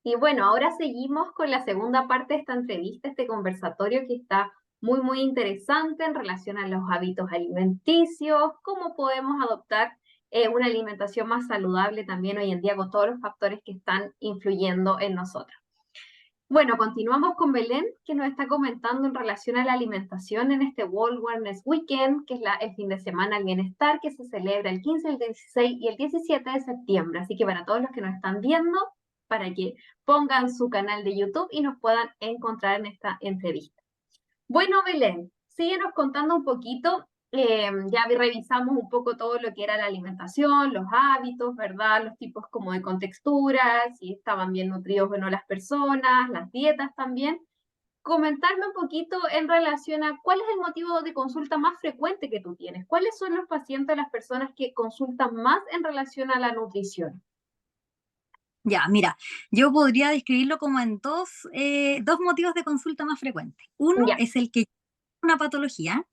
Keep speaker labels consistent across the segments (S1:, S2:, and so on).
S1: Y bueno, ahora seguimos con la segunda parte de esta entrevista, este conversatorio que está muy, muy interesante en relación a los hábitos alimenticios, cómo podemos adoptar una alimentación más saludable también hoy en día con todos los factores que están influyendo en nosotros. Bueno, continuamos con Belén, que nos está comentando en relación a la alimentación en este World Wellness Weekend, que es el fin de semana del bienestar, que se celebra el 15, el 16 y el 17 de septiembre. Así que para todos los que nos están viendo, para que pongan su canal de YouTube y nos puedan encontrar en esta entrevista. Bueno, Belén, síguenos contando un poquito. Ya revisamos un poco todo lo que era la alimentación, los hábitos, ¿verdad? Los tipos como de contexturas, si estaban bien nutridos o no las personas, las dietas también. Comentarme un poquito en relación a cuál es el motivo de consulta más frecuente que tú tienes. ¿Cuáles son los pacientes, las personas que consultan más en relación a la nutrición?
S2: Ya, mira, yo podría describirlo como en dos motivos de consulta más frecuentes. Uno
S1: Ya.
S2: es el que tiene una patología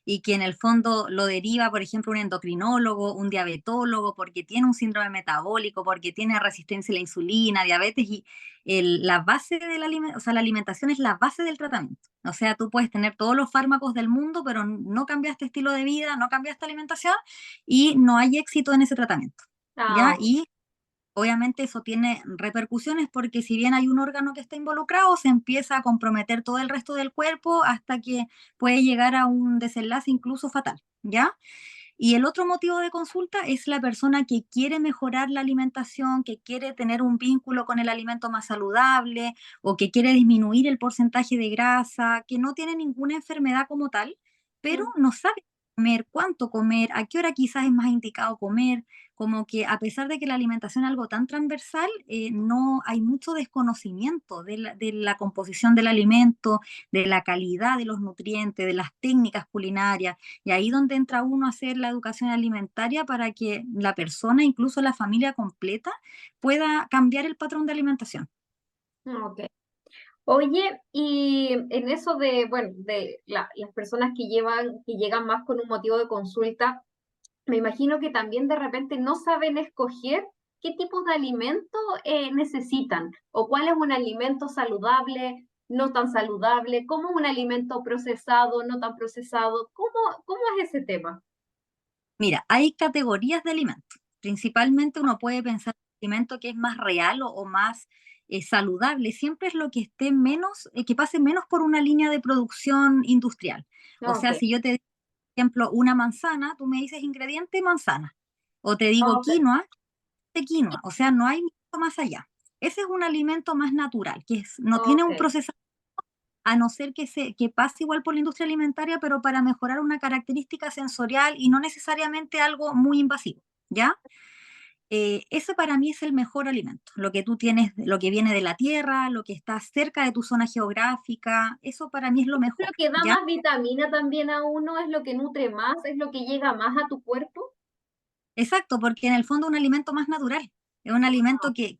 S2: y que en el fondo lo deriva, por ejemplo, un endocrinólogo, un diabetólogo, porque tiene un síndrome metabólico, porque tiene resistencia a la insulina, diabetes, y la base de o sea, la alimentación es la base del tratamiento. O sea, tú puedes tener todos los fármacos del mundo, pero no cambiaste estilo de vida, no cambiaste alimentación y no hay éxito en ese tratamiento. ¿Ya?
S1: Ah,
S2: Y obviamente eso tiene repercusiones porque si bien hay un órgano que está involucrado, se empieza a comprometer todo el resto del cuerpo hasta que puede llegar a un desenlace incluso fatal, ¿ya? Y el otro motivo de consulta es la persona que quiere mejorar la alimentación, que quiere tener un vínculo con el alimento más saludable o que quiere disminuir el porcentaje de grasa, que no tiene ninguna enfermedad como tal, pero
S1: mm,
S2: no sabe comer, cuánto comer, a qué hora quizás es más indicado comer, como que a pesar de que la alimentación es algo tan transversal, no hay mucho desconocimiento de la composición del alimento, de la calidad de los nutrientes, de las técnicas culinarias, y ahí donde entra uno a hacer la educación alimentaria para que la persona, incluso la familia completa, pueda cambiar el patrón de alimentación.
S1: ok. Oye, y en eso de, bueno, de las personas que llegan más con un motivo de consulta, me imagino que también de repente no saben escoger qué tipos de alimento necesitan o cuál es un alimento saludable, no tan saludable, cómo es un alimento procesado, no tan procesado, cómo es ese tema?
S2: Mira, hay categorías de alimentos. Principalmente uno puede pensar en un alimento que es más real o más saludable. Siempre es lo que esté menos, que pase menos por una línea de producción industrial. O
S1: Ok,
S2: sea, si yo te digo, por ejemplo, una manzana, tú me dices ingrediente manzana. O te digo
S1: ok,
S2: quinoa, de quinoa. O sea, no hay mucho más allá. Ese es un alimento más natural, no tiene
S1: ok,
S2: un proceso a no ser que pase igual por la industria alimentaria, pero para mejorar una característica sensorial y no necesariamente algo muy invasivo, ¿ya? Eso para mí es el mejor alimento, lo que tú tienes, lo que viene de la tierra, lo que está cerca de tu zona geográfica, eso para mí es lo
S1: lo
S2: mejor,
S1: que da
S2: ¿ya?
S1: más vitamina también a uno, es lo que nutre más, es lo que llega más a tu cuerpo.
S2: Exacto, porque en el fondo es un alimento más natural, es un alimento que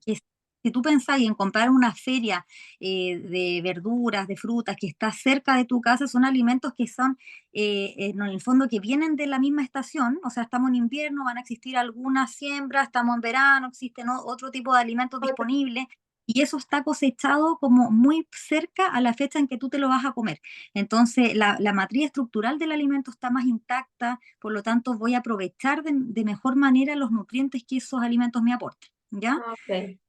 S2: si tú pensás en comprar una feria de verduras, de frutas que está cerca de tu casa, son alimentos que son, en el fondo, que vienen de la misma estación, o sea, estamos en invierno, van a existir algunas siembras, estamos en verano, existen otro tipo de alimentos
S1: Ok,
S2: disponibles, y eso está cosechado como muy cerca a la fecha en que tú te lo vas a comer. Entonces, la matriz estructural del alimento está más intacta, por lo tanto voy a aprovechar de mejor manera los nutrientes que esos alimentos me aportan, ¿ya?
S1: ok,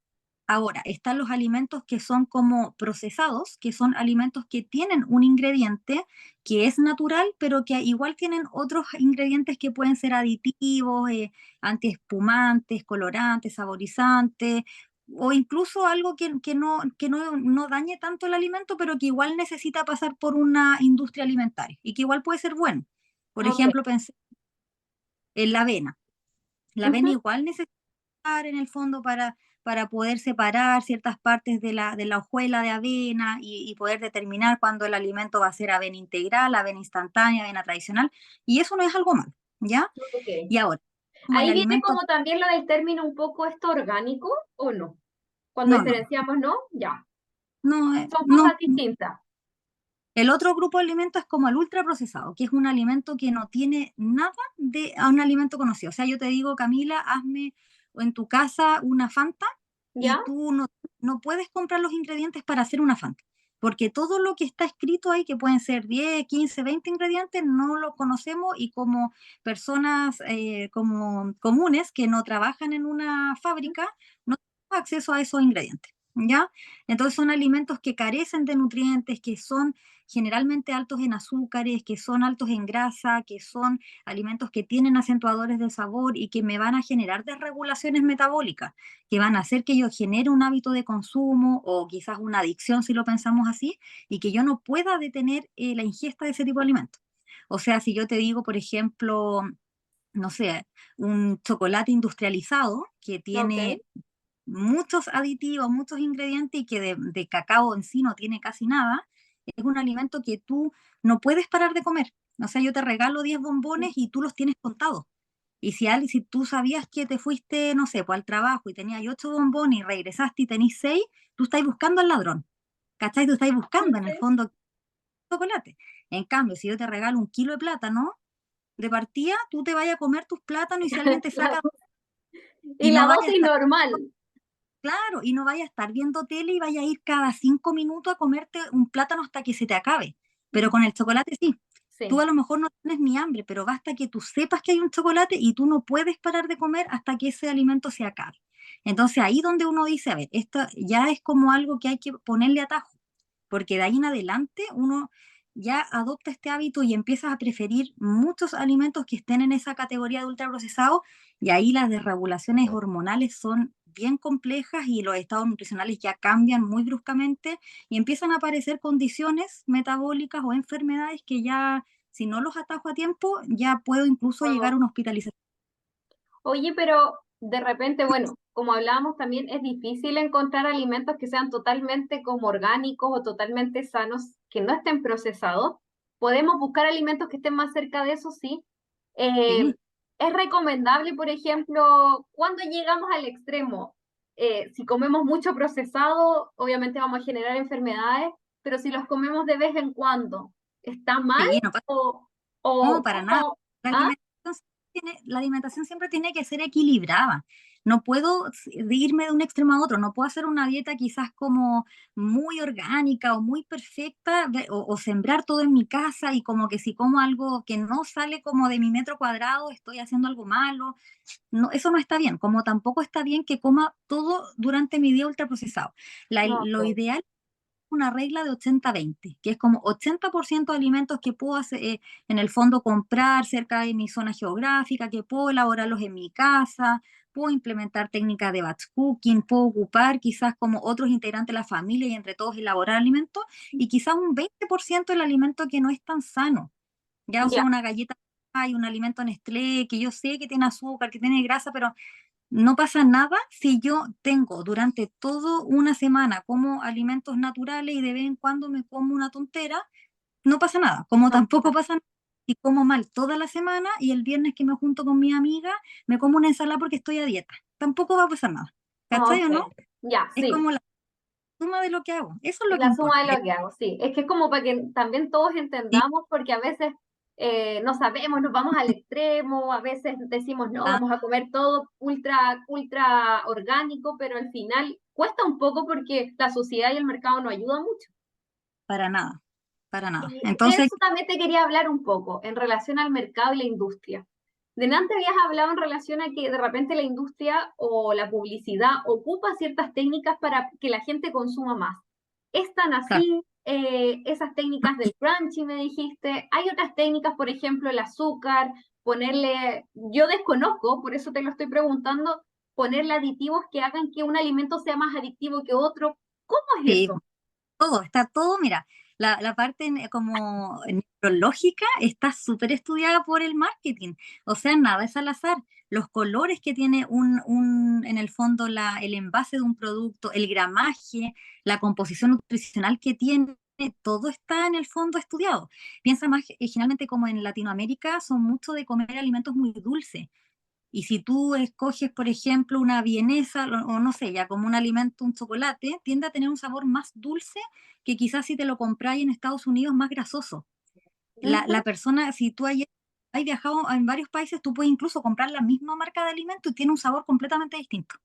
S2: Ahora, están los alimentos que son como procesados, que son alimentos que tienen un ingrediente que es natural, pero que igual tienen otros ingredientes que pueden ser aditivos, antiespumantes, colorantes, saborizantes, o incluso algo que no dañe tanto el alimento, pero que igual necesita pasar por una industria alimentaria y que igual puede ser bueno. Por
S1: ok.
S2: ejemplo, pensé en la avena. La avena
S1: Ujú.
S2: igual necesita en el fondo para poder separar ciertas partes de la hojuela de avena y poder determinar cuándo el alimento va a ser avena integral, avena instantánea, avena tradicional, y eso no es algo malo, ¿ya?
S1: Ok.
S2: Y ahora, como el
S1: Ahí viene
S2: alimento,
S1: como también lo del término un poco esto orgánico, ¿o no? Cuando
S2: no, no,
S1: diferenciamos, ¿no? Ya.
S2: no,
S1: Son
S2: no.
S1: cosas distintas.
S2: El otro grupo de alimentos es como el ultraprocesado, que es un alimento que no tiene nada de a un alimento conocido. O sea, yo te digo, Camila, hazme en tu casa una Fanta y
S1: ¿Ya?
S2: tú no no puedes comprar los ingredientes para hacer una Fanta, porque todo lo que está escrito ahí, que pueden ser 10, 15, 20 ingredientes, no lo conocemos y como personas como comunes que no trabajan en una fábrica, no tenemos acceso a esos ingredientes, ¿ya? Entonces son alimentos que carecen de nutrientes, que son generalmente altos en azúcares, que son altos en grasa, que son alimentos que tienen acentuadores de sabor y que me van a generar desregulaciones metabólicas, que van a hacer que yo genere un hábito de consumo o quizás una adicción si lo pensamos así, y que yo no pueda detener la ingesta de ese tipo de alimentos. O sea, si yo te digo, por ejemplo, no sé, un chocolate industrializado que
S1: Ok.
S2: tiene muchos aditivos, muchos ingredientes y que de cacao en sí no tiene casi nada, es un alimento que tú no puedes parar de comer. O sea, yo te regalo 10 bombones y tú los tienes contados. Y si tú sabías que te fuiste, no sé, pues al trabajo y tenías 8 bombones y regresaste y tenés 6, tú estás buscando al ladrón. ¿Cachai? Tú estás buscando en el
S1: Sí.
S2: fondo chocolate. En cambio, si yo te regalo 1 kilo de plátano, de partida tú te vayas a comer tus plátanos y si alguien te saca
S1: Y
S2: y
S1: la
S2: no vaya a
S1: dosis
S2: estar.
S1: normal.
S2: Claro, y no vaya a estar viendo tele y vaya a ir cada 5 minutos a comerte un plátano hasta que se te acabe. Pero con el chocolate sí. Tú
S1: Sí.
S2: a lo mejor no tienes ni hambre, pero basta que tú sepas que hay un chocolate y tú no puedes parar de comer hasta que ese alimento se acabe. Entonces ahí donde uno dice, a ver, esto ya es como algo que hay que ponerle atajo, porque de ahí en adelante uno ya adopta este hábito y empiezas a preferir muchos alimentos que estén en esa categoría de ultraprocesados y ahí las desregulaciones hormonales son bien complejas y los estados nutricionales ya cambian muy bruscamente y empiezan a aparecer condiciones metabólicas o enfermedades que ya, si no los atajo a tiempo, ya puedo incluso llegar a
S1: Wow.
S2: una hospitalización.
S1: Oye, pero de repente, bueno, como hablábamos también, es difícil encontrar alimentos que sean totalmente como orgánicos o totalmente sanos, que no estén procesados. Podemos buscar alimentos que estén más cerca de eso, sí. Eh,
S2: Sí,
S1: es recomendable, por ejemplo, cuando llegamos al extremo, si comemos mucho procesado, obviamente vamos a generar enfermedades, pero si los comemos de vez en cuando, ¿está mal?
S2: sí, no pasa,
S1: ¿O,
S2: no,
S1: o
S2: para nada.
S1: cómo?
S2: La
S1: ¿Ah?
S2: la alimentación siempre tiene que ser equilibrada. No puedo irme de un extremo a otro, no puedo hacer una dieta quizás como muy orgánica o muy perfecta o sembrar todo en mi casa y como que si como algo que no sale como de mi metro cuadrado, estoy haciendo algo malo. No, eso no está bien, como tampoco está bien que coma todo durante mi día ultraprocesado. Lo
S1: Ok.
S2: ideal una regla de 80-20, que es como 80% de alimentos que puedo hacer, en el fondo comprar cerca de mi zona geográfica, que puedo elaborarlos en mi casa, puedo implementar técnicas de batch cooking, puedo ocupar quizás como otros integrantes de la familia y entre todos elaborar alimentos, y quizás un 20% del alimento que no es tan sano, ya o sea
S1: Ya.
S2: una galleta, hay un alimento Nestlé que yo sé que tiene azúcar, que tiene grasa, pero no pasa nada si yo tengo durante toda una semana como alimentos naturales y de vez en cuando me como una tontera, no pasa nada. Como tampoco pasa nada si como mal toda la semana y el viernes que me junto con mi amiga me como una ensalada porque estoy a dieta. Tampoco va a pasar nada. ¿Cachai
S1: Ok,
S2: o no?
S1: ya,
S2: Es
S1: sí,
S2: como la suma de lo que hago. Eso es lo que
S1: la suma de
S2: importa.
S1: lo que hago, sí. Es que es como para que también todos
S2: Sí,
S1: entendamos, porque a veces no sabemos, nos vamos al extremo, a veces decimos, no,
S2: ah,
S1: vamos a comer todo ultra, ultra orgánico, pero al final cuesta un poco porque la sociedad y el mercado no ayudan mucho.
S2: para nada, para nada.
S1: Y de
S2: Entonces,
S1: eso también te quería hablar un poco en relación al mercado y la industria. Delante habías hablado en relación a que de repente la industria o la publicidad ocupa ciertas técnicas para que la gente consuma más. ¿Es tan
S2: claro,
S1: así? Esas técnicas del crunchy me dijiste. Hay otras técnicas, por ejemplo, el azúcar, ponerle, yo desconozco, por eso te lo estoy preguntando, ponerle aditivos que hagan que un alimento sea más adictivo que otro. ¿Cómo es
S2: sí,
S1: eso?
S2: todo, está todo, mira, la parte como neurológica está súper estudiada por el marketing, o sea, nada es al azar. Los colores que tiene en el fondo el envase de un producto, el gramaje, la composición nutricional que tiene, todo está en el fondo estudiado. Piensa más, generalmente como en Latinoamérica son mucho de comer alimentos muy dulces. Y si tú escoges, por ejemplo, una vienesa o no sé, ya como un alimento, un chocolate, tiende a tener un sabor más dulce que quizás si te lo compráis en Estados Unidos más grasoso. La
S1: Ujú.
S2: persona, si tú hay viajado en varios países, tú puedes incluso comprar la misma marca de alimento y tiene un sabor completamente distinto.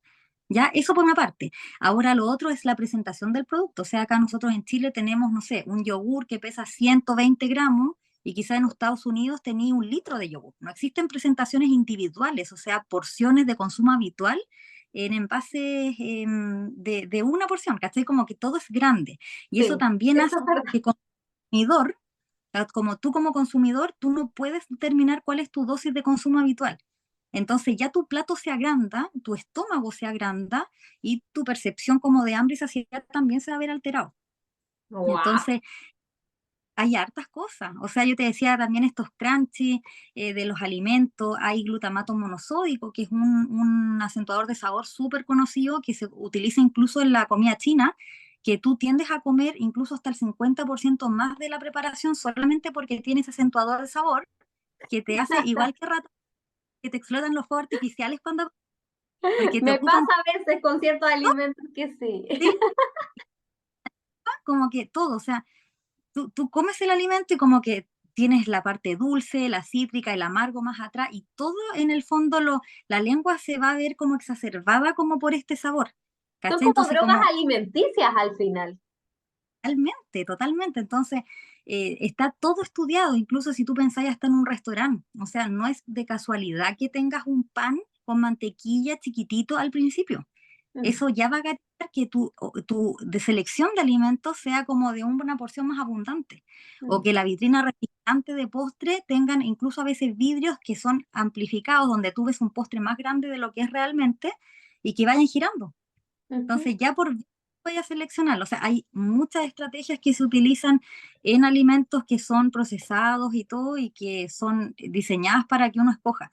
S2: ¿Ya? Eso por una parte. Ahora lo otro es la presentación del producto. O sea, acá nosotros en Chile tenemos, no sé, un yogur que pesa 120 gramos y quizá en Estados Unidos tenía 1 litro de yogur. No existen presentaciones individuales, o sea, porciones de consumo habitual en envases de una porción, ¿cachai? Como que todo es grande. Y eso
S1: Sí,
S2: también
S1: eso
S2: hace
S1: es verdad.
S2: que como consumidor, como tú como consumidor, tú no puedes determinar cuál es tu dosis de consumo habitual. Entonces ya tu plato se agranda, tu estómago se agranda y tu percepción como de hambre y saciedad también se va a ver alterado.
S1: Wow.
S2: Entonces hay hartas cosas. O sea, yo te decía también estos crunchy de los alimentos, hay glutamato monosódico, que es un acentuador de sabor súper conocido que se utiliza incluso en la comida china, que tú tiendes a comer incluso hasta el 50% más de la preparación solamente porque tiene ese acentuador de sabor que te hace igual que rato que te explotan los fuegos artificiales cuando porque te
S1: Me
S2: ocupan
S1: pasa a veces con ciertos alimentos que sí.
S2: sí, como que todo, o sea, tú comes el alimento y como que tienes la parte dulce, la cítrica, el amargo más atrás y todo en el fondo la lengua se va a ver como exacerbada como por este sabor,
S1: Son
S2: ¿cachai?
S1: como
S2: Entonces
S1: drogas
S2: como
S1: alimenticias al final.
S2: totalmente, totalmente, entonces está todo estudiado, incluso si tú pensáis hasta en un restaurante, o sea, no es de casualidad que tengas un pan con mantequilla chiquitito al principio.
S1: Mm,
S2: Eso ya va a garantizar que tu de selección de alimentos sea como de una porción más abundante, o
S1: mm,
S2: que la vitrina refrigerante de postre tengan incluso a veces vidrios que son amplificados, donde tú ves un postre más grande de lo que es realmente y que vayan girando.
S1: ujú,
S2: Entonces ya por voy a seleccionarlo. O sea, hay muchas estrategias que se utilizan en alimentos que son procesados y todo y que son diseñadas para que uno escoja.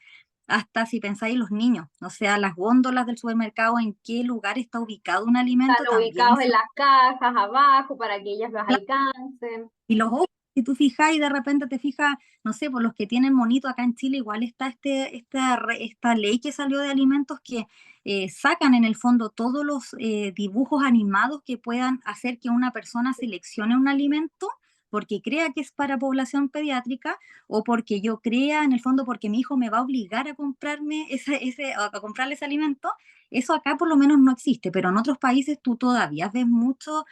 S2: Hasta si pensáis en los niños, o sea, las góndolas del supermercado, en qué lugar está ubicado un alimento,
S1: están
S2: también
S1: ubicados en
S2: influye.
S1: las cajas abajo para que ellas los alcancen.
S2: Y los ojos, si tú fijas y de repente te fijas, no sé, por los que tienen monito acá en Chile, igual está esta ley que salió de alimentos que sacan en el fondo todos los dibujos animados que puedan hacer que una persona seleccione un alimento porque crea que es para población pediátrica o porque yo crea, en el fondo, porque mi hijo me va a obligar a comprarme a comprarle ese alimento. Eso acá por lo menos no existe, pero en otros países tú todavía ves mucho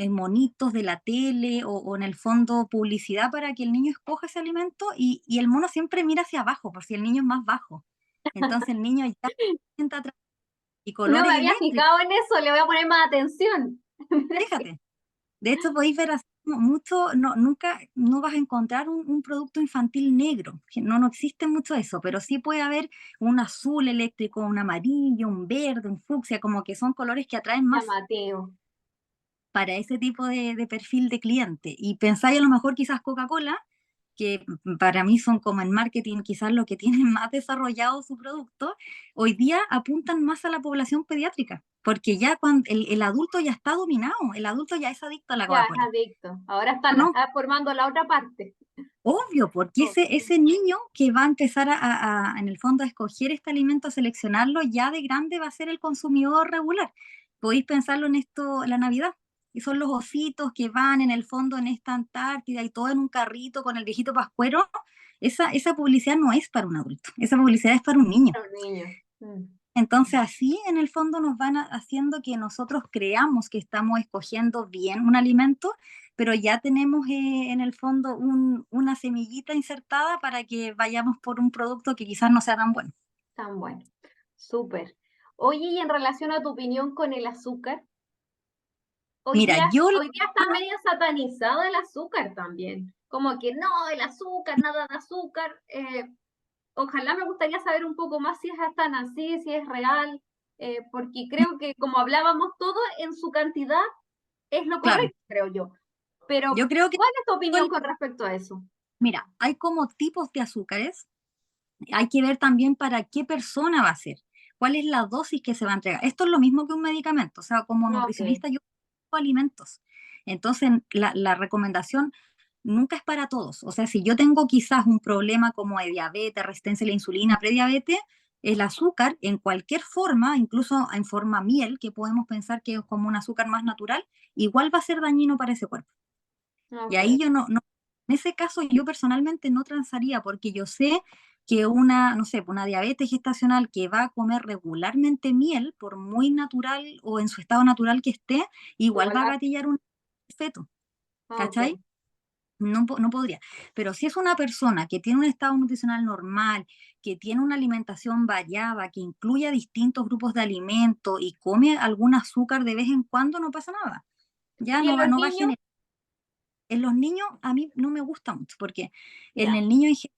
S2: monitos de la tele o en el fondo publicidad para que el niño escoja ese alimento y el mono siempre mira hacia abajo, por si el niño es más bajo. Entonces el niño ya sienta atrás y
S1: No me
S2: colores
S1: había
S2: eléctricos,
S1: fijado en eso, le voy a poner más atención.
S2: fíjate. De hecho, podéis ver así mucho, no, nunca, no vas a encontrar un producto infantil negro, que no existe mucho eso, pero sí puede haber un azul eléctrico, un amarillo, un verde, un fucsia, como que son colores que atraen más
S1: Llamativo.
S2: para ese tipo de perfil de cliente. Y pensáis a lo mejor quizás Coca-Cola, que para mí son como en marketing quizás lo que tienen más desarrollado su producto, hoy día apuntan más a la población pediátrica, porque ya cuando el adulto ya está dominado, el adulto ya es adicto a la
S1: Ya, es
S2: Coca-Cola.
S1: adicto. Ahora están
S2: No,
S1: formando la otra parte.
S2: obvio, porque
S1: Oh,
S2: ese niño que va a empezar en el fondo a escoger este alimento, a seleccionarlo, ya de grande va a ser el consumidor regular. Podéis pensarlo en esto, la Navidad, y son los ositos que van en el fondo en esta Antártida y todo en un carrito con el viejito pascuero. Esa publicidad no es para un adulto, esa publicidad es para un niño.
S1: los niños. Mm.
S2: Entonces así en el fondo nos van haciendo que nosotros creamos que estamos escogiendo bien un alimento, pero ya tenemos en el fondo una semillita insertada para que vayamos por un producto que quizás no sea tan bueno.
S1: Tan bueno. Súper. Oye, y en relación a tu opinión con el azúcar,
S2: Mira, yo
S1: hoy día está medio satanizado el azúcar también. Como que no, el azúcar, nada de azúcar. Ojalá me gustaría saber un poco más si es tan así, si es real, porque creo que como hablábamos todo en su cantidad es lo
S2: claro,
S1: correcto, creo yo. Pero,
S2: yo creo que
S1: ¿cuál es tu opinión con respecto a eso?
S2: mira, hay como tipos de azúcares, hay que ver también para qué persona va a ser, cuál es la dosis que se va a entregar. Esto es lo mismo que un medicamento, o sea, como
S1: Ok,
S2: nutricionista yo alimentos. Entonces, la recomendación nunca es para todos. O sea, si yo tengo quizás un problema como de diabetes, resistencia a la insulina, prediabetes, el azúcar en cualquier forma, incluso en forma miel, que podemos pensar que es como un azúcar más natural, igual va a ser dañino para ese cuerpo. Y
S1: ok.
S2: ahí yo en ese caso yo personalmente no transaría porque yo sé que una, no sé, una diabetes gestacional que va a comer regularmente miel, por muy natural o en su estado natural que esté, igual
S1: Igual
S2: va a
S1: va.
S2: gatillar un feto,
S1: Ok.
S2: ¿cachai? No, no podría. Pero si es una persona que tiene un estado nutricional normal, que tiene una alimentación variada, que incluya distintos grupos de alimentos y come algún azúcar de vez en cuando, no pasa nada. Ya
S1: ¿Y en
S2: no va,
S1: los
S2: no va a
S1: niños?
S2: generar. En los niños a mí no me gusta mucho porque en
S1: Ya.
S2: el niño en general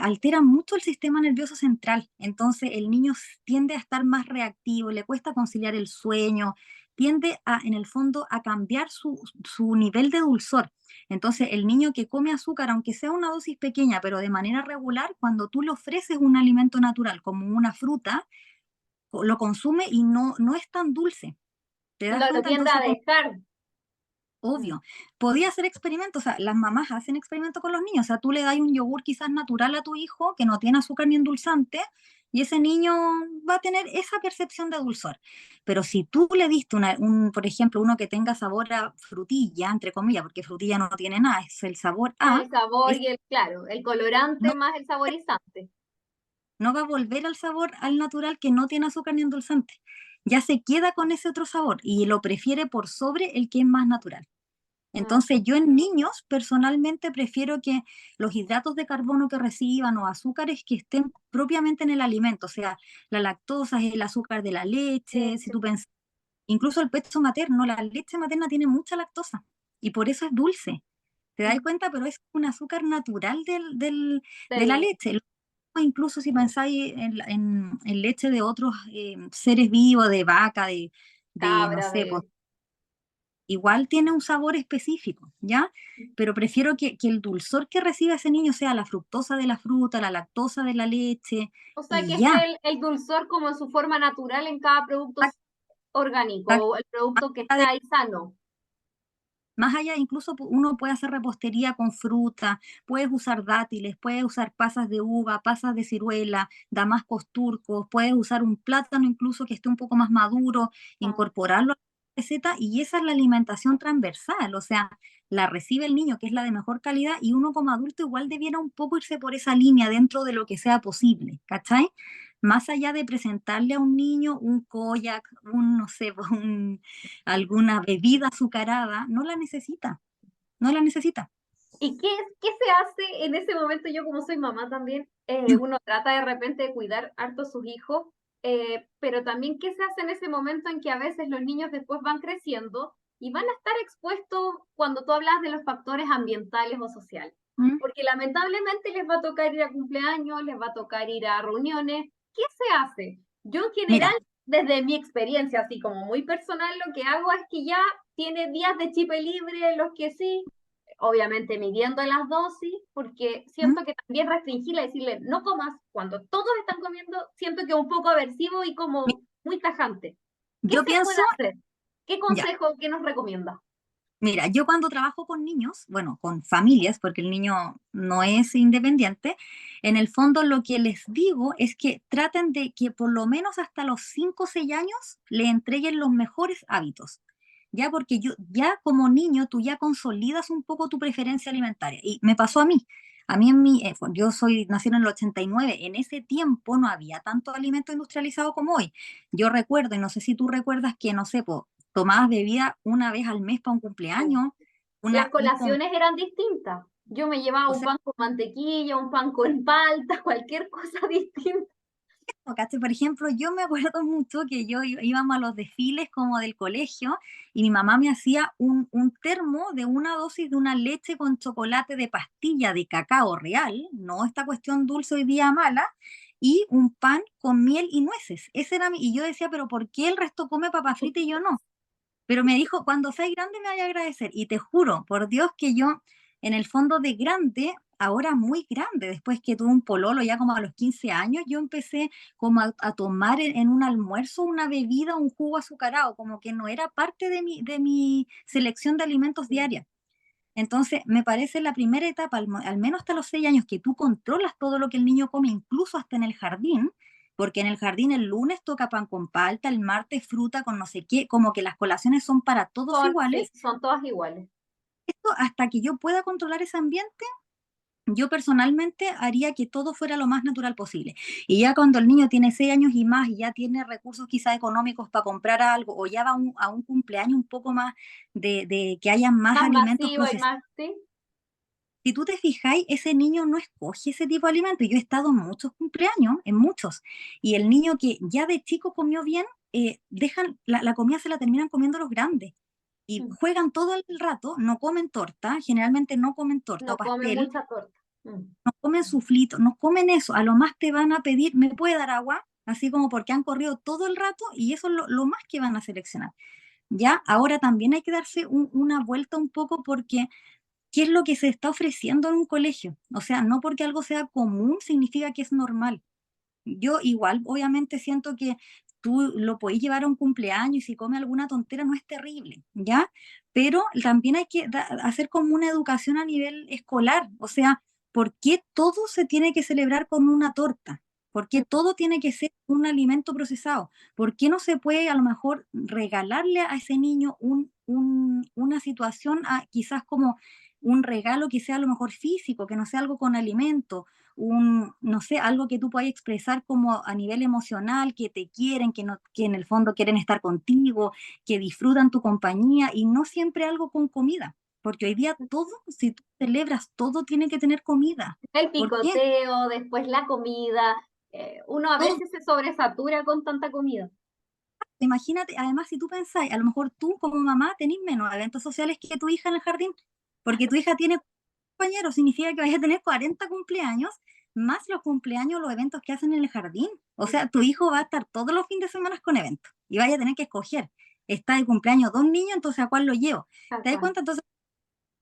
S2: altera mucho el sistema nervioso central. Entonces el niño tiende a estar más reactivo, le cuesta conciliar el sueño, tiende a, en el fondo, a cambiar su nivel de dulzor. Entonces el niño que come azúcar, aunque sea una dosis pequeña, pero de manera regular, cuando tú le ofreces un alimento natural como una fruta, lo consume y no es tan dulce. ¿Te das
S1: No lo
S2: cuenta?
S1: tiende a
S2: Entonces,
S1: dejar. Mm.
S2: obvio, podía hacer experimentos, o sea, las mamás hacen experimentos con los niños, o sea, tú le das un yogur quizás natural a tu hijo que no tiene azúcar ni endulzante y ese niño va a tener esa percepción de dulzor. Pero si tú le diste por ejemplo, uno que tenga sabor a frutilla, entre comillas, porque frutilla no tiene nada, es el sabor
S1: Con
S2: a,
S1: el sabor
S2: es,
S1: y claro, el colorante
S2: no,
S1: más el saborizante.
S2: no va a volver al sabor al natural que no tiene azúcar ni endulzante. Ya se queda con ese otro sabor y lo prefiere por sobre el que es más natural.
S1: Mm.
S2: Entonces, yo en niños personalmente prefiero que los hidratos de carbono que reciban o azúcares que estén propiamente en el alimento, o sea, la lactosa es el azúcar de la leche, si
S1: Leche.
S2: tú pensas, incluso el pecho materno, la leche materna tiene mucha lactosa y por eso es dulce. ¿Te das
S1: Mm.
S2: cuenta? Pero es un azúcar natural de la
S1: Del
S2: leche. Incluso si pensáis en leche de otros seres vivos, de vaca, no
S1: cabra,
S2: sé, pues
S1: de...
S2: igual tiene un sabor específico, ¿ya? Pero prefiero que el dulzor que reciba ese niño sea la fructosa de la fruta, la lactosa de la leche,
S1: O sea, que
S2: y ya.
S1: esté el dulzor como en su forma natural en cada producto orgánico o el producto que está ahí sano.
S2: Más allá, incluso uno puede hacer repostería con fruta, puedes usar dátiles, puedes usar pasas de uva, pasas de ciruela, damascos turcos, puedes usar un plátano incluso que esté un poco más maduro,
S1: Mm.
S2: incorporarlo a la receta y esa es la alimentación transversal, o sea, la recibe el niño que es la de mejor calidad y uno como adulto igual debiera un poco irse por esa línea dentro de lo que sea posible, ¿cachai? Más allá de presentarle a un niño un koyak, no sé, alguna bebida azucarada, no la necesita, no la necesita.
S1: ¿Y qué se hace en ese momento? Yo como soy mamá también, uno trata de repente de cuidar harto a sus hijos, pero también qué se hace en ese momento en que a veces los niños después van creciendo y van a estar expuestos cuando tú hablas de los factores ambientales o sociales.
S2: ¿Mm?
S1: Porque lamentablemente les va a tocar ir a cumpleaños, les va a tocar ir a reuniones. ¿Qué se hace? Yo en general,
S2: Mira,
S1: desde mi experiencia, así como muy personal, lo que hago es que ya tiene días de chip libre, los que sí, obviamente midiendo las dosis, porque
S2: ¿mm?
S1: siento que también restringirla y decirle no comas cuando todos están comiendo, siento que es un poco aversivo y como muy tajante. ¿Qué
S2: Yo
S1: se puede
S2: pienso,
S1: hacer? ¿Qué
S2: ya,
S1: consejo, qué nos recomienda?
S2: mira, yo cuando trabajo con niños, bueno, con familias, porque el niño no es independiente, en el fondo lo que les digo es que traten de que por lo menos hasta los 5 o 6 años le entreguen los mejores hábitos. Ya porque yo, ya como niño, tú ya consolidas un poco tu preferencia alimentaria. Y me pasó a mí. A mí yo nací en el 89, en ese tiempo no había tanto alimento industrializado como hoy. Yo recuerdo, y no sé si tú recuerdas que, no sé, po, tomabas bebida una vez al mes para un cumpleaños,
S1: Las
S2: un
S1: colaciones eran distintas. Yo me llevaba
S2: o
S1: un
S2: sea,
S1: pan con mantequilla, un pan con palta, cualquier cosa distinta.
S2: ¿cachai? Por ejemplo, yo me acuerdo mucho que íbamos a los desfiles como del colegio y mi mamá me hacía un termo de una dosis de una leche con chocolate de pastilla de cacao real, no esta cuestión dulce hoy día mala, y un pan con miel y nueces. Y yo decía, pero ¿por qué el resto come papa frita y yo no? Pero me dijo, cuando seas grande me vaya a agradecer. Y te juro, por Dios, que yo, en el fondo de grande, ahora muy grande, después que tuve un pololo ya como a los 15 años, yo empecé como a tomar en un almuerzo una bebida, un jugo azucarado, como que no era parte de mi selección de alimentos diaria. Entonces, me parece la primera etapa, al menos hasta los 6 años, que tú controlas todo lo que el niño come, incluso hasta en el jardín, porque en el jardín el lunes toca pan con palta, el martes fruta con no sé qué, como que las colaciones son para todos
S1: Sí,
S2: iguales.
S1: son todas iguales.
S2: Esto hasta que yo pueda controlar ese ambiente, Yo personalmente haría que todo fuera lo más natural posible. Y ya cuando el niño tiene 6 años y más y ya tiene recursos quizás económicos para comprar algo o ya va a un cumpleaños un poco más de que haya más
S1: Más
S2: alimentos
S1: masivo y
S2: procesados.
S1: más, ¿sí?
S2: Si tú te fijáis, ese niño no escoge ese tipo de alimentos. Yo he estado en muchos cumpleaños, en muchos, y el niño que ya de chico comió bien, dejan la comida se la terminan comiendo los grandes. Y
S1: Mm.
S2: juegan todo el rato, no comen torta, generalmente no comen torta o
S1: No come
S2: pastel,
S1: mucha torta. Mm.
S2: no comen suflito, no comen eso, a lo más te van a pedir, ¿me puede dar agua? Así como porque han corrido todo el rato y eso es lo más que van a seleccionar. ¿Ya? Ahora también hay que darse una vuelta un poco porque ¿qué es lo que se está ofreciendo en un colegio? O sea, no porque algo sea común significa que es normal. Yo igual, obviamente siento que tú lo podés llevar a un cumpleaños y si come alguna tontera no es terrible, ¿ya? Pero también hay que hacer como una educación a nivel escolar, o sea, ¿por qué todo se tiene que celebrar con una torta? ¿Por qué
S1: Mm.
S2: todo tiene que ser un alimento procesado? ¿Por qué no se puede a lo mejor regalarle a ese niño una situación, quizás como un regalo que sea a lo mejor físico, que no sea algo con alimento? No sé, algo que tú puedas expresar como a nivel emocional, que te quieren, que, no, que en el fondo quieren estar contigo, que disfrutan tu compañía y no siempre algo con comida, porque hoy día todo, si tú celebras, todo tiene que tener comida.
S1: El
S2: ¿Por qué?
S1: picoteo, después la comida. Uno a
S2: Todo.
S1: veces se sobresatura con tanta comida.
S2: Imagínate, además, si tú pensáis, a lo mejor tú como mamá tenés menos eventos sociales que tu hija en el jardín, porque tu hija tiene compañeros, significa que vaya a tener 40 cumpleaños, más los cumpleaños, los eventos que hacen en el jardín. O sea, tu hijo va a estar todos los fines de semana con eventos y vaya a tener que escoger. Está de cumpleaños 2 niños, entonces ¿a cuál lo llevo?
S1: Tal
S2: ¿Te das
S1: cual.
S2: cuenta? Entonces,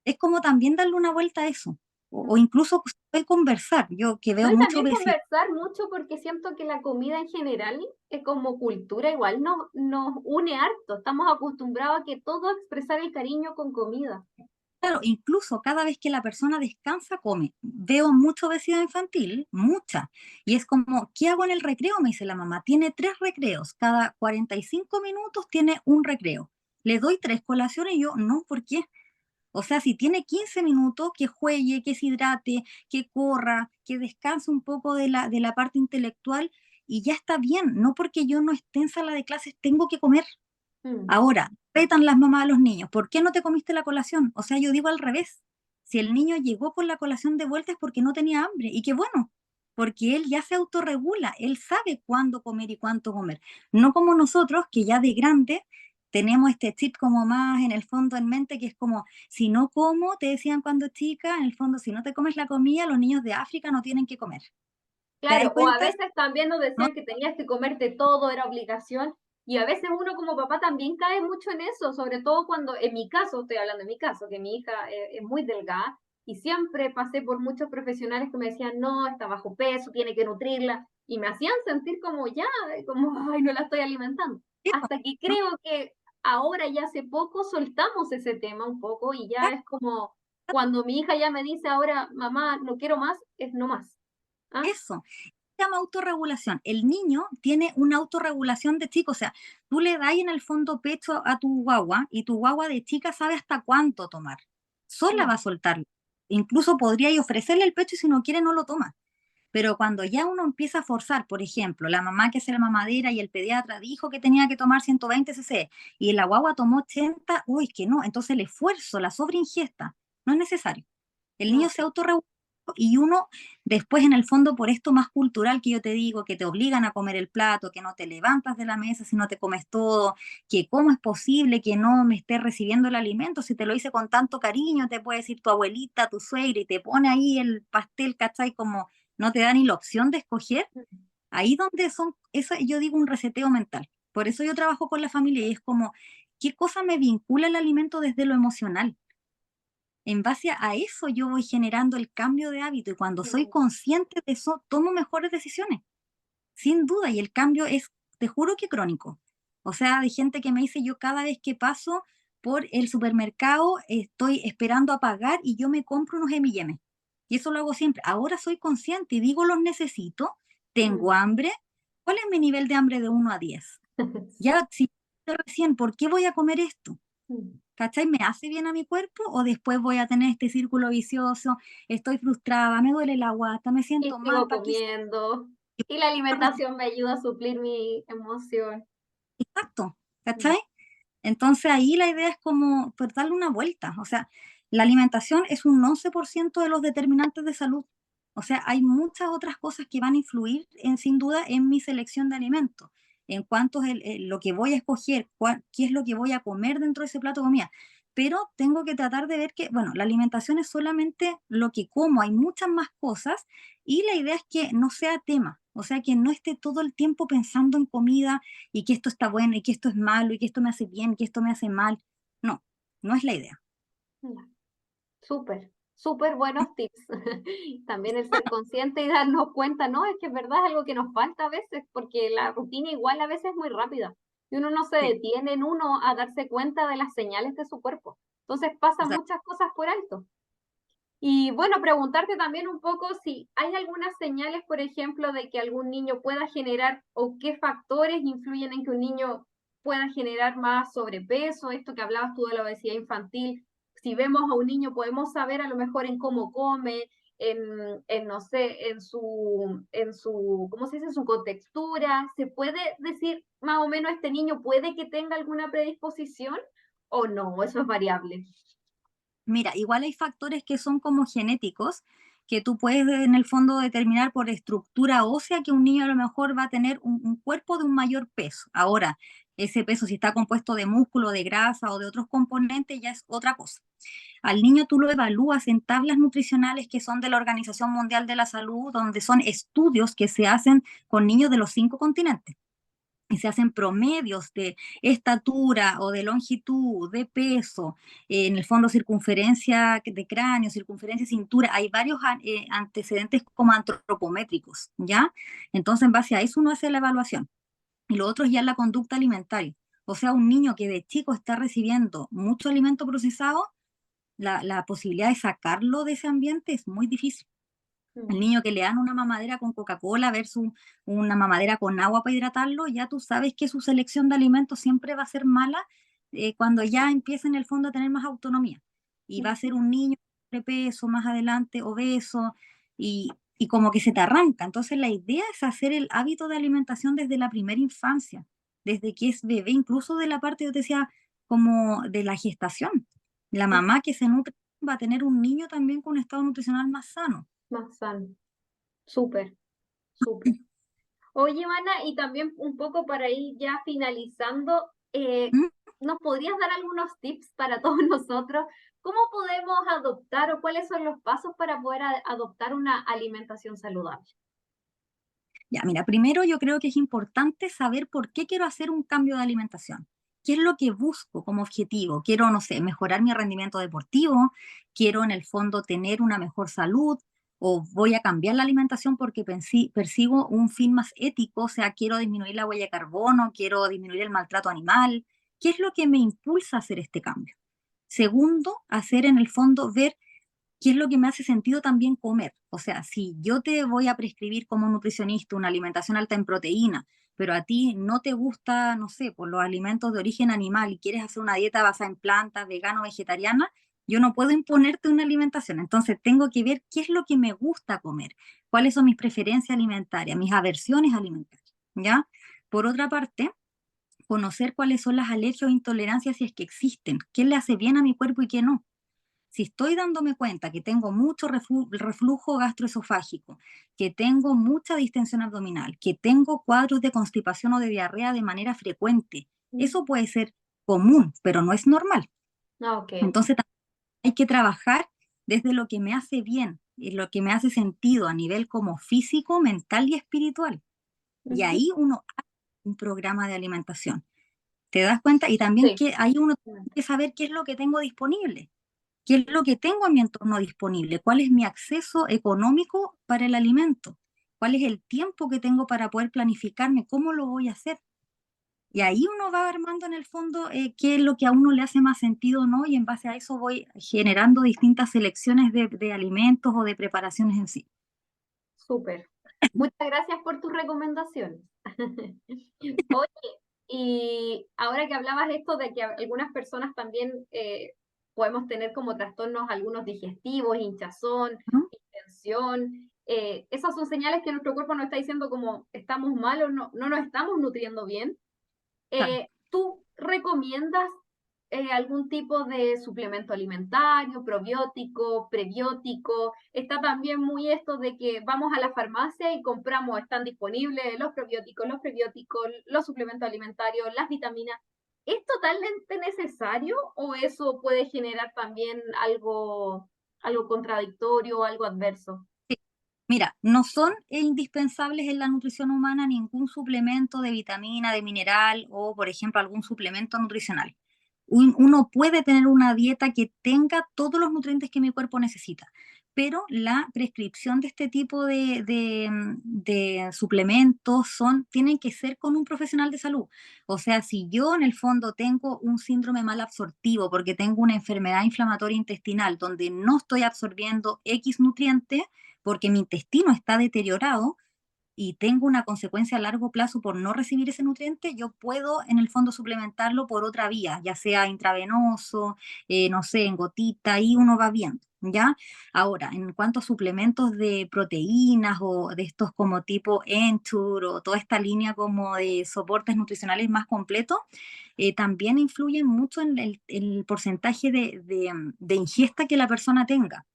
S2: es como también darle una vuelta a eso. O
S1: Mm.
S2: incluso pues, puede conversar. Yo que
S1: No,
S2: veo
S1: y
S2: mucho
S1: también
S2: obesidad.
S1: conversar mucho porque siento que la comida en general, como cultura, igual nos une harto. Estamos acostumbrados a que todo expresar el cariño con comida.
S2: Claro, incluso cada vez que la persona descansa, come. Veo mucha obesidad infantil, mucha. Y es como, ¿qué hago en el recreo? Me dice la mamá. Tiene 3 recreos. Cada 45 minutos tiene un recreo. Le doy 3 colaciones y yo, no, ¿por qué? O sea, si tiene 15 minutos, que juegue, que se hidrate, que corra, que descanse un poco de la parte intelectual y ya está bien. No porque yo no esté en sala de clases, tengo que comer.
S1: Mm.
S2: Ahora, retan las mamás a los niños, ¿por qué no te comiste la colación? O sea, yo digo al revés. Si el niño llegó con la colación de vuelta es porque no tenía hambre. Y qué bueno, porque él ya se autorregula, él sabe cuándo comer y cuánto comer. No como nosotros, que ya de grande tenemos este chip como más en el fondo en mente, que es como, si no como, te decían cuando chica, en el fondo, si no te comes la comida, los niños de África no tienen que comer. ¿Te das
S1: Claro, o a
S2: cuenta?
S1: veces también nos
S2: ¿No?
S1: decían que tenías que comerte todo, era obligación, y a veces uno como papá también cae mucho en eso, sobre todo cuando, en mi caso, estoy hablando de mi caso, que mi hija es muy delgada, y siempre pasé por muchos profesionales que me decían, no, está bajo peso, tiene que nutrirla, y me hacían sentir como ya, como, ay, no la estoy alimentando.
S2: Sí, po,
S1: Hasta que
S2: ¿no?
S1: creo que ahora ya hace poco soltamos ese tema un poco, y ya es como, cuando mi hija ya me dice ahora, mamá, no quiero más, es no más. ¿Ah?
S2: Eso. Se llama autorregulación. El niño tiene una autorregulación de chico, o sea, tú le das en el fondo pecho a tu guagua y tu guagua de chica sabe hasta cuánto tomar. Sola va
S1: Mm.
S2: a soltarlo. Incluso podría ofrecerle el pecho y si no quiere no lo toma. Pero cuando ya uno empieza a forzar, por ejemplo, la mamá que hace la mamadera y el pediatra dijo que tenía que tomar 120 cc y la guagua tomó 80, uy, que no, entonces el esfuerzo, la sobreingesta, no es necesario. El
S1: No,
S2: niño se autorregula y uno después en el fondo por esto más cultural que yo te digo, que te obligan a comer el plato, que no te levantas de la mesa si no te comes todo, que cómo es posible que no me estés recibiendo el alimento, si te lo hice con tanto cariño, te puede decir tu abuelita, tu suegra y te pone ahí el pastel, ¿cachai? Como no te da ni la opción de escoger, ahí donde son, eso yo digo un reseteo mental. Por eso yo trabajo con la familia y es como, ¿qué cosa me vincula el alimento desde lo emocional? En base a eso yo voy generando el cambio de hábito y cuando soy
S1: mm,
S2: consciente de eso, tomo mejores decisiones, sin duda, y el cambio es, te juro que crónico. O sea, de gente que me dice, yo cada vez que paso por el supermercado estoy esperando a pagar y yo me compro unos M&M's. Y eso lo hago siempre. Ahora soy consciente y digo, los necesito, tengo
S1: mm.
S2: hambre. ¿Cuál es mi nivel de hambre de 1 a 10?
S1: Sí.
S2: Ya, si recién, ¿por qué voy a comer esto?
S1: Mm.
S2: ¿Cachai? ¿Me hace bien a mi cuerpo o después voy a tener este círculo vicioso? Estoy frustrada, me duele la guata, me
S1: Y
S2: siento mal,
S1: sigo
S2: ¿para qué?
S1: comiendo. Y la alimentación me ayuda a suplir mi emoción.
S2: Exacto,
S1: Mm,
S2: ¿cachai? Entonces ahí la idea es como pues, darle una vuelta. O sea, la alimentación es un 11% de los determinantes de salud. O sea, hay muchas otras cosas que van a influir sin duda en mi selección de alimentos, en cuanto es lo que voy a escoger, qué es lo que voy a comer dentro de ese plato de comida. Pero tengo que tratar de ver que, bueno, la alimentación es solamente lo que como, hay muchas más cosas y la idea es que no sea tema, o sea, que no esté todo el tiempo pensando en comida y que esto está bueno y que esto es malo y que esto me hace bien y que esto me hace mal. No, no es la idea.
S1: ya. Súper, súper buenos tips. También el ser consciente y darnos cuenta, ¿no? Es que es verdad, es algo que nos falta a veces, porque la rutina igual a veces es muy rápida. Y uno no se
S2: Sí,
S1: detiene en uno a darse cuenta de las señales de su cuerpo. Entonces pasan
S2: exacto.
S1: muchas cosas por alto. Y bueno, preguntarte también un poco si hay algunas señales, por ejemplo, de que algún niño pueda generar o qué factores influyen en que un niño pueda generar más sobrepeso, esto que hablabas tú de la obesidad infantil. Si vemos a un niño, podemos saber a lo mejor en cómo come, no sé, ¿cómo se dice? En su contextura. ¿Se puede decir más o menos este niño puede que tenga alguna predisposición o no? Eso es variable.
S2: Mira, igual hay factores que son como genéticos, que tú puedes en el fondo determinar por estructura ósea que un niño a lo mejor va a tener un cuerpo de un mayor peso. Ahora, ese peso si está compuesto de músculo, de grasa o de otros componentes ya es otra cosa. Al niño tú lo evalúas en tablas nutricionales que son de la Organización Mundial de la Salud, donde son estudios que se hacen con niños de los 5 continentes y se hacen promedios de estatura o de longitud, de peso, en el fondo circunferencia de cráneo, circunferencia de cintura, hay varios antecedentes como antropométricos, ¿ya? Entonces, en base a eso uno hace la evaluación. Y lo otro es ya la conducta alimentaria. O sea, un niño que de chico está recibiendo mucho alimento procesado, la posibilidad de sacarlo de ese ambiente es muy difícil. El
S1: Mm,
S2: niño que le dan una mamadera con Coca-Cola versus una mamadera con agua para hidratarlo, ya tú sabes que su selección de alimentos siempre va a ser mala cuando ya empieza en el fondo a tener más autonomía. Y va a ser
S1: ujú.
S2: un niño de peso, más adelante obeso, y como que se te arranca. Entonces la idea es hacer el hábito de alimentación desde la primera infancia, desde que es bebé, incluso de la parte, yo te decía, como de la gestación. La mamá que se nutre va a tener un niño también con un estado nutricional más sano.
S1: Más sano. Súper, súper. Oye, Ivana, y también un poco para ir ya finalizando,
S2: ¿Mm?
S1: ¿nos podrías dar algunos tips para todos nosotros? ¿Cómo podemos adoptar o cuáles son los pasos para poder adoptar una alimentación saludable?
S2: Ya, mira, primero yo creo que es importante saber por qué quiero hacer un cambio de alimentación. ¿Qué es lo que busco como objetivo? Quiero, no sé, mejorar mi rendimiento deportivo, quiero en el fondo tener una mejor salud, o voy a cambiar la alimentación porque persigo un fin más ético, o sea, quiero disminuir la huella de carbono, quiero disminuir el maltrato animal. ¿Qué es lo que me impulsa a hacer este cambio? Segundo, hacer en el fondo ver qué es lo que me hace sentido también comer. O sea, si yo te voy a prescribir como nutricionista una alimentación alta en proteína, pero a ti no te gusta, no sé, por los alimentos de origen animal y quieres hacer una dieta basada en plantas, vegano, vegetariana, yo no puedo imponerte una alimentación. Entonces tengo que ver qué es lo que me gusta comer, cuáles son mis preferencias alimentarias, mis aversiones alimentarias, ¿ya? Por otra parte, conocer cuáles son las alergias o intolerancias si es que existen, qué le hace bien a mi cuerpo y qué no. Si estoy dándome cuenta que tengo mucho reflujo gastroesofágico, que tengo mucha distensión abdominal, que tengo cuadros de constipación o de diarrea de manera frecuente, eso
S1: Mm,
S2: puede ser común, pero no es normal.
S1: ok.
S2: Entonces hay que trabajar desde lo que me hace bien y lo que me hace sentido a nivel como físico, mental y espiritual. Y
S1: Ujú.
S2: ahí uno hace un programa de alimentación. ¿Te das cuenta? Y también
S1: Sí.
S2: que ahí uno tiene que saber qué es lo que tengo disponible. ¿Qué es lo que tengo en mi entorno disponible? ¿Cuál es mi acceso económico para el alimento? ¿Cuál es el tiempo que tengo para poder planificarme? ¿Cómo lo voy a hacer? Y ahí uno va armando en el fondo qué es lo que a uno le hace más sentido o no, y en base a eso voy generando distintas selecciones de alimentos o de preparaciones en sí.
S1: Súper. Muchas gracias por tus recomendaciones. Oye, Y ahora que hablabas esto de que algunas personas también podemos tener como trastornos algunos digestivos, hinchazón,
S2: ¿no?
S1: hipertensión, esas son señales que nuestro cuerpo nos está diciendo como estamos mal o no nos estamos nutriendo bien.
S2: Claro.
S1: ¿Tú recomiendas algún tipo de suplemento alimentario, probiótico, prebiótico? Está también muy esto de que vamos a la farmacia y compramos, están disponibles los probióticos, los prebióticos, los suplementos alimentarios, las vitaminas. ¿Es totalmente necesario o eso puede generar también algo contradictorio, algo adverso?
S2: Mira, no son indispensables en la nutrición humana ningún suplemento de vitamina, de mineral o, por ejemplo, algún suplemento nutricional. Uno puede tener una dieta que tenga todos los nutrientes que mi cuerpo necesita, pero la prescripción de este tipo de suplementos tienen que ser con un profesional de salud. O sea, si yo en el fondo tengo un síndrome malabsortivo porque tengo una enfermedad inflamatoria intestinal donde no estoy absorbiendo X nutriente, porque mi intestino está deteriorado y tengo una consecuencia a largo plazo por no recibir ese nutriente, yo puedo en el fondo suplementarlo por otra vía, ya sea intravenoso, no sé, en gotita, y uno va viendo. ¿Ya? Ahora, en cuanto a suplementos de proteínas o de estos como tipo Enture o toda esta línea como de soportes nutricionales más completos, también influyen mucho en el porcentaje de ingesta que la persona tenga.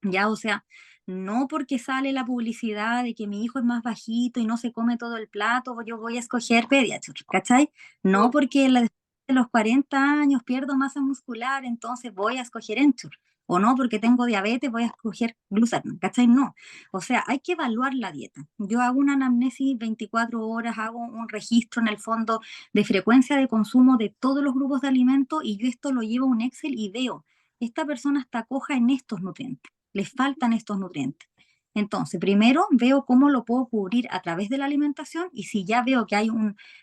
S2: Ya, o sea, no porque sale la publicidad de que mi hijo es más bajito y no se come todo el plato, yo voy a escoger Pediature, ¿cachai? No
S1: Mm,
S2: porque después de los 40 años pierdo masa muscular, entonces voy a escoger Enture. O no porque tengo diabetes, voy a escoger Glucerna, ¿cachai? No. O sea, hay que evaluar la dieta. Yo hago una anamnesis 24 horas, hago un registro en el fondo de frecuencia de consumo de todos los grupos de alimentos y yo esto lo llevo a un Excel y veo, esta persona está coja en estos nutrientes, les faltan estos nutrientes. Entonces, primero veo cómo lo puedo cubrir a través de la alimentación y si ya veo que hay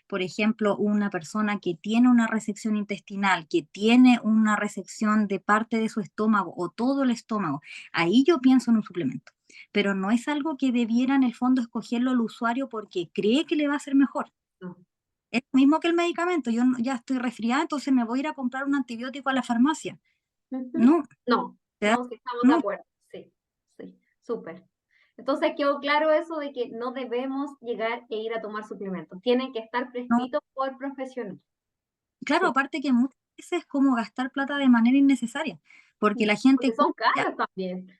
S2: por ejemplo, una persona que tiene una resección intestinal, que tiene una resección de parte de su estómago o todo el estómago, ahí yo pienso en un suplemento. Pero no es algo que debiera en el fondo escogerlo el usuario porque cree que le va a hacer mejor.
S1: no.
S2: Es lo mismo que el medicamento. Yo ya estoy resfriada, entonces me voy a ir a comprar un antibiótico a la farmacia.
S1: Ujú.
S2: No,
S1: No,
S2: ¿te da?
S1: no, sí estamos de
S2: No,
S1: acuerdo. Sí, sí, súper. Entonces quedó claro eso de que no debemos llegar e ir a tomar suplementos. Tienen que estar
S2: no.
S1: prescritos por profesionales.
S2: Claro,
S1: Súper.
S2: aparte que muchas veces es como gastar plata de manera innecesaria, porque la
S1: Porque
S2: gente
S1: son
S2: ya
S1: caros también.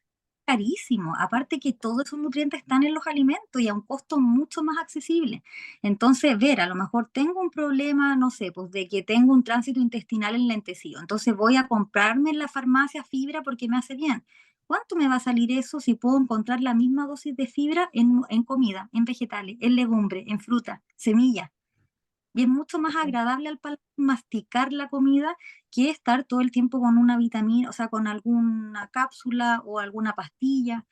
S2: carísimo. Aparte que todos esos nutrientes están en los alimentos y a un costo mucho más accesible. Entonces, ver, a lo mejor tengo un problema, no sé, pues de que tengo un tránsito intestinal enlentecido. Entonces voy a comprarme en la farmacia fibra porque me hace bien. ¿Cuánto me va a salir eso si puedo encontrar la misma dosis de fibra en comida, en vegetales, en legumbre, en fruta, semillas? Y es mucho más agradable al paladar masticar la comida que estar todo el tiempo con una vitamina, o sea, con alguna cápsula o alguna pastilla.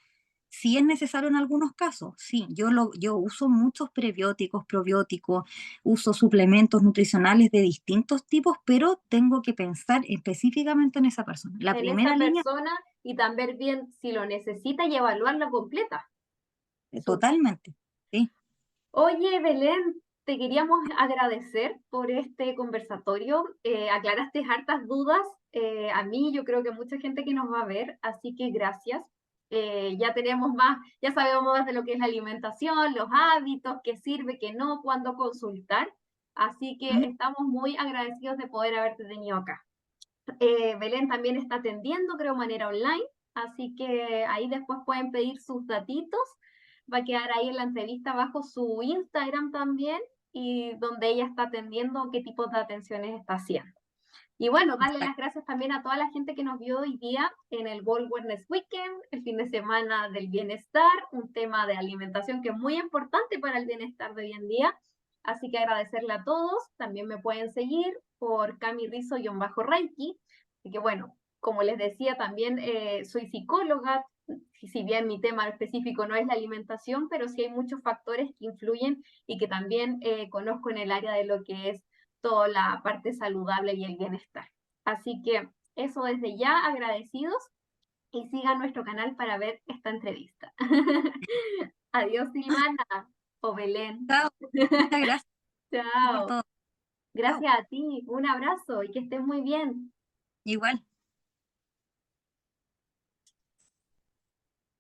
S2: Si es necesario en algunos casos, sí, yo uso muchos prebióticos, probióticos, uso suplementos nutricionales de distintos tipos, pero tengo que pensar específicamente en esa persona. La
S1: En
S2: primera
S1: esa
S2: línea,
S1: persona y también bien si lo necesita y evaluarla completa. Súper.
S2: totalmente, sí.
S1: Oye, Belén, te queríamos agradecer por este conversatorio. Aclaraste hartas dudas. A mí, yo creo que mucha gente que nos va a ver, así que gracias. Ya tenemos más, ya sabemos más de lo que es la alimentación, los hábitos, qué sirve, qué no, cuándo consultar. Así que
S2: ¿Mm?
S1: estamos muy agradecidos de poder haberte tenido acá. Belén también está atendiendo, creo, manera online, así que ahí después pueden pedir sus datitos. Va a quedar ahí en la entrevista abajo su Instagram también y donde ella está atendiendo, qué tipo de atenciones está haciendo. Y bueno, darle las gracias también a toda la gente que nos vio hoy día en el World Wellness Weekend, el fin de semana del bienestar, un tema de alimentación que es muy importante para el bienestar de hoy en día. Así que agradecerle a todos. También me pueden seguir por Cami Rizzo-Reiki. Así que bueno, como les decía, también soy psicóloga. Si bien mi tema específico no es la alimentación, pero sí hay muchos factores que influyen y que también conozco en el área de lo que es toda la parte saludable y el bienestar. Así que eso desde ya, agradecidos y sigan nuestro canal para ver esta entrevista. Adiós, Silvana o Belén.
S2: Chao, muchas gracias por
S1: Chao.
S2: todo. Chao.
S1: Gracias a ti, un abrazo y que estés muy bien.
S2: Igual.